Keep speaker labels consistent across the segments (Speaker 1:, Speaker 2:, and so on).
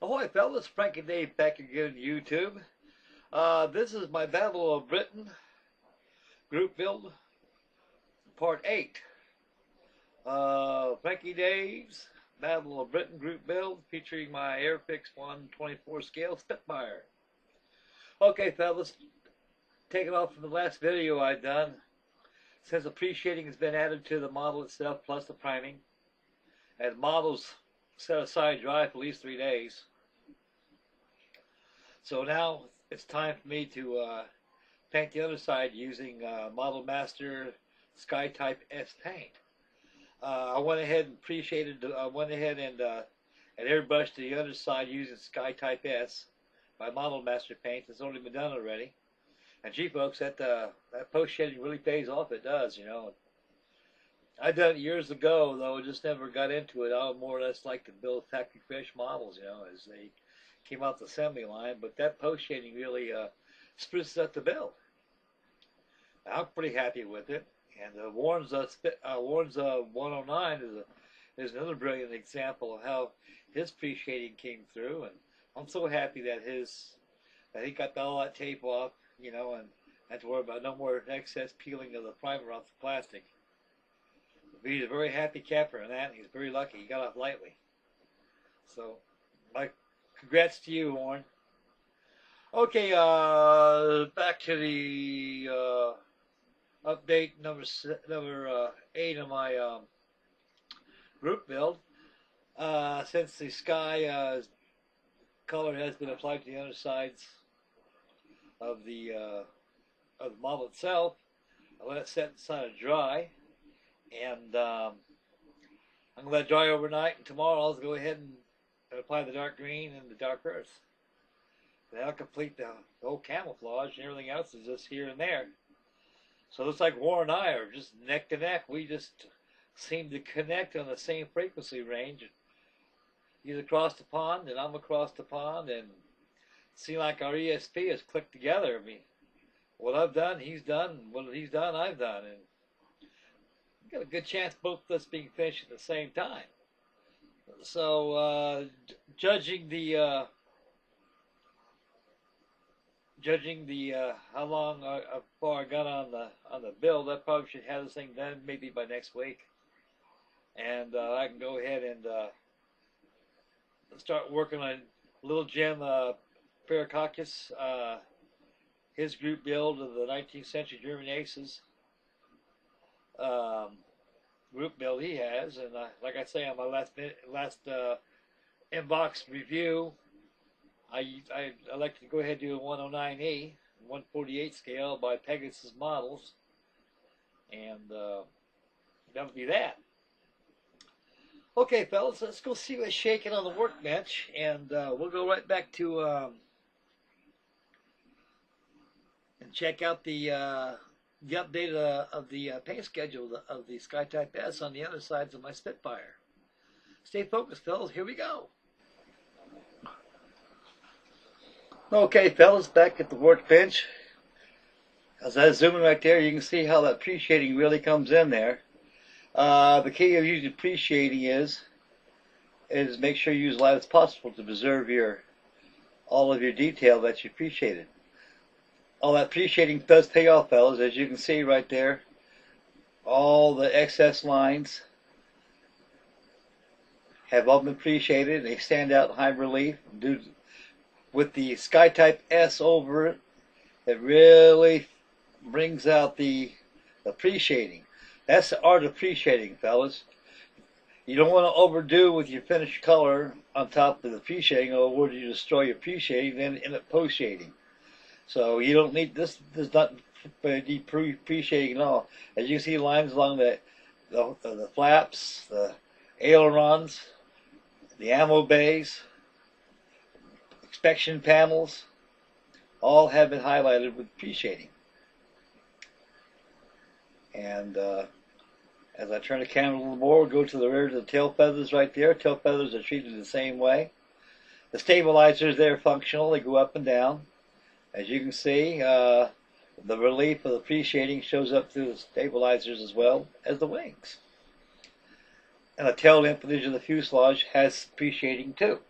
Speaker 1: Ahoy, fellas! Frank and Dave back again on YouTube. This is my Battle of Britain group build, part 8. Frankie Dave's Battle of Britain group build featuring my Airfix 124 scale Spitfire. Okay, fellas, taking off from the last video I'd done, since appreciating has been added to the model itself plus the priming, and models set aside dry for at least 3 days. So now it's time for me to paint the other side using Model Master SkyType S paint. I went ahead and airbrushed the other side using SkyType S by Model Master paint. It's already been done already. And gee folks, that post shading really pays off. It does, you know. I done it years ago though, just never got into it. I would more or less like to build factory fresh models, you know, as they came out the assembly line, but that post shading really spruces up the build. I'm pretty happy with it. And Warren's 109 is another brilliant example of how his pre shading came through, and I'm so happy that he got all that tape off, you know, and had to worry about no more excess peeling of the primer off the plastic. But he's a very happy capper in that, and he's very lucky. He got off lightly. So, my congrats to you, Warren. Okay, back to the update number 8 of my group build. Since the sky color has been applied to the undersides of the model itself, I let it set inside of dry, and I'm going to let it dry overnight, and tomorrow I'll go ahead and apply the dark green and the dark earth. That'll complete the whole camouflage, and everything else is just here and there. So it looks like Warren and I are just neck to neck. We just seem to connect on the same frequency range. He's across the pond, and I'm across the pond, and it seems like our ESP has clicked together. I mean, what I've done, he's done. What he's done, I've done. And we've got a good chance both of us being finished at the same time. So, judging the how long far I got on the build, I probably should have this thing done maybe by next week, and I can go ahead and start working on Little Jim Paracoccus, his group build of the 19th century German aces. Group build he has, and like I say on my last inbox review, I like to go ahead and do a 109E, 148 scale by Pegasus Models, and that'll be that. Okay, fellas, let's go see what's shaking on the workbench, and we'll go right back to and check out the update of the paint schedule of the SkyType S on the other sides of my Spitfire. Stay focused, fellas. Here we go. Okay, fellas, back at the workbench. As I zoom in right there, you can see how that pre-shading really comes in there. The key of using pre-shading is make sure you use as light as possible to preserve all of your detail that you pre-shaded. All that pre-shading does pay off, fellas, as you can see right there. All the excess lines have all been pre-shaded. They stand out in high relief. With the SkyType S over it, it really brings out the pre-shading. That's the art of pre-shading, fellas. You don't want to overdo with your finished color on top of the pre-shading, or you destroy your pre-shading, then end up post-shading. So you don't need this. Does not need pre-shading at all. As you see, lines along the flaps, the ailerons, the ammo bays, inspection panels, all have been highlighted with pre-shading. And as I turn the camera a little more, we'll go to the rear of the tail feathers right there. Tail feathers are treated the same way. The stabilizers, they're functional. They go up and down. As you can see, the relief of the pre-shading shows up through the stabilizers as well as the wings. And the tail limpage of the fuselage has pre-shading too.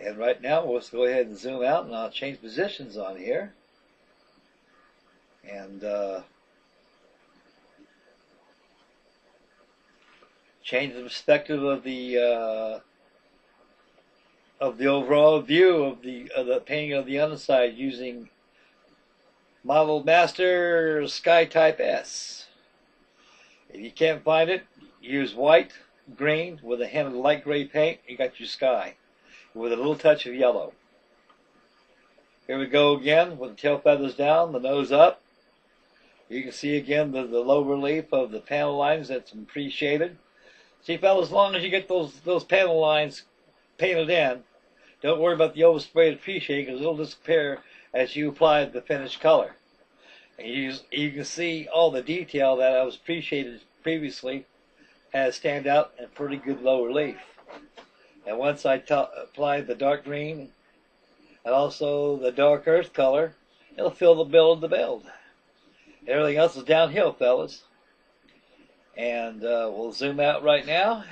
Speaker 1: And right now, let's go ahead and zoom out, and I'll change positions on here. And change the perspective of the overall view of the painting of the underside using Model Master SkyType S. If you can't find it, use white, green with a hint of light gray paint. You got your sky with a little touch of yellow. Here we go again with the tail feathers down, the nose up. You can see again the low relief of the panel lines that's been pre-shaded. See, fellas, as long as you get those panel lines painted in, don't worry about the oversprayed pre-shade because it'll disappear as you apply the finished color. And you can see all the detail that I was pre-shaded previously has stand out in pretty good low relief. And once I apply the dark green and also the dark earth color, it'll fill the build of the build. Everything else is downhill, fellas. And we'll zoom out right now.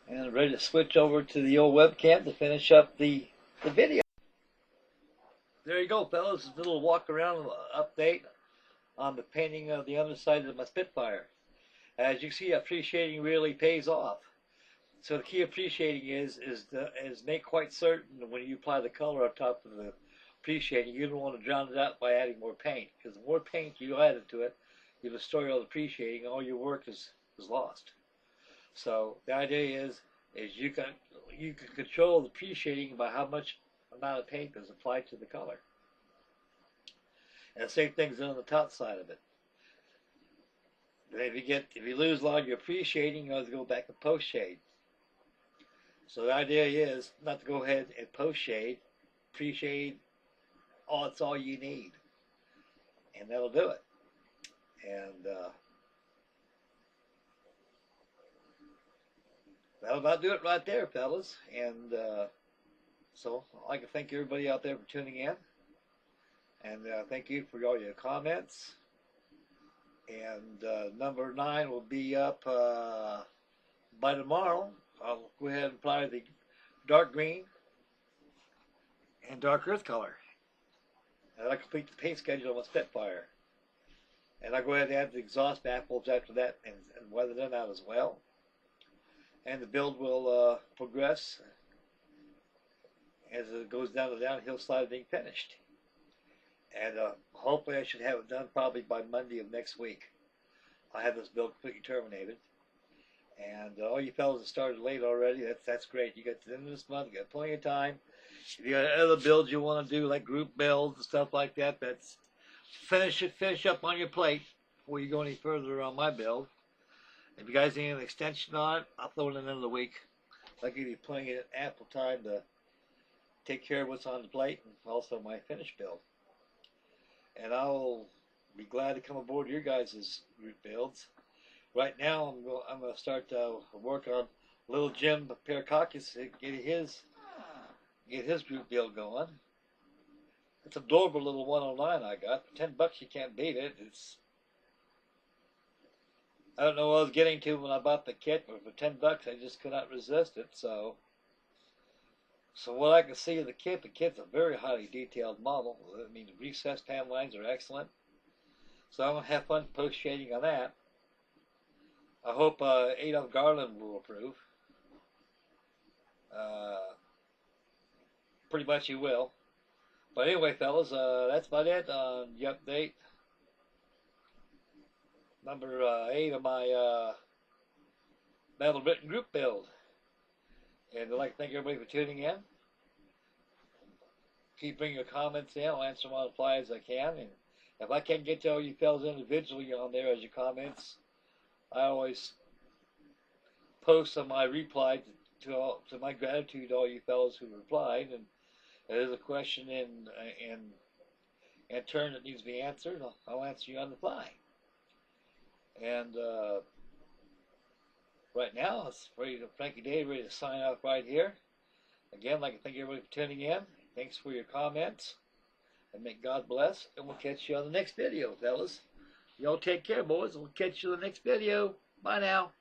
Speaker 1: And ready to switch over to the old webcam to finish up the video. There you go, fellas. A little walk around update on the painting of the underside of my Spitfire. As you can see, appreciating really pays off. So the key of appreciating is make quite certain that when you apply the color on top of the appreciating, you don't want to drown it out by adding more paint. Because the more paint you add to it, you destroy all the appreciating, all your work is lost. So the idea is you can control the appreciating by how much amount of paint is applied to the color. And the same thing's on the top side of it. If you lose a lot of your appreciating, you have to go back and post shade. So the idea is not to go ahead and post shade, pre-shade. It's all you need, and that'll do it. And that'll about do it right there, fellas. And so I'd like to thank everybody out there for tuning in, and thank you for all your comments. And number 9 will be up by tomorrow. I'll go ahead and apply the dark green and dark earth color. And I'll complete the paint schedule on my Spitfire. And I'll go ahead and add the exhaust baffles after that and weather them out as well. And the build will progress as it goes down the downhill slide of being finished. And hopefully I should have it done probably by Monday of next week. I'll have this build completely terminated. And all you fellas that started late already, that's great. You got to the end of this month, you got plenty of time. If you got other builds you want to do, like group builds and stuff like that, that's finish up on your plate before you go any further on my build. If you guys need an extension on it, I'll throw it in another week. I'll give you plenty of ample time to take care of what's on the plate and also my finished build. And I'll be glad to come aboard your guys' group builds. Right now, I'm going to start work on little Jim Perakakis to get his group build going. It's an adorable little 109 I got. For $10 you can't beat it. I don't know what I was getting to when I bought the kit, but for $10 I just could not resist it. So what I can see of the kit's a very highly detailed model. I mean, the recessed panel lines are excellent. So I'm going to have fun post shading on that. I hope Adolph Garland will approve. Pretty much he will. But anyway, fellas, that's about it on the update. Number 8 of my Metal Written group build. And I'd like to thank everybody for tuning in. Keep bringing your comments in. I'll answer them on the fly as I can. And if I can't get to all you fellas individually on there as your comments, I always post on my reply to my gratitude to all you fellows who replied, and if there's a question in turn that needs to be answered, I'll answer you on the fly. And right now, it's Frankie Day ready to sign off right here. Again, I'd like to thank everybody for tuning in. Thanks for your comments, and may God bless, and we'll catch you on the next video, fellas. Y'all take care, boys. We'll catch you in the next video. Bye now.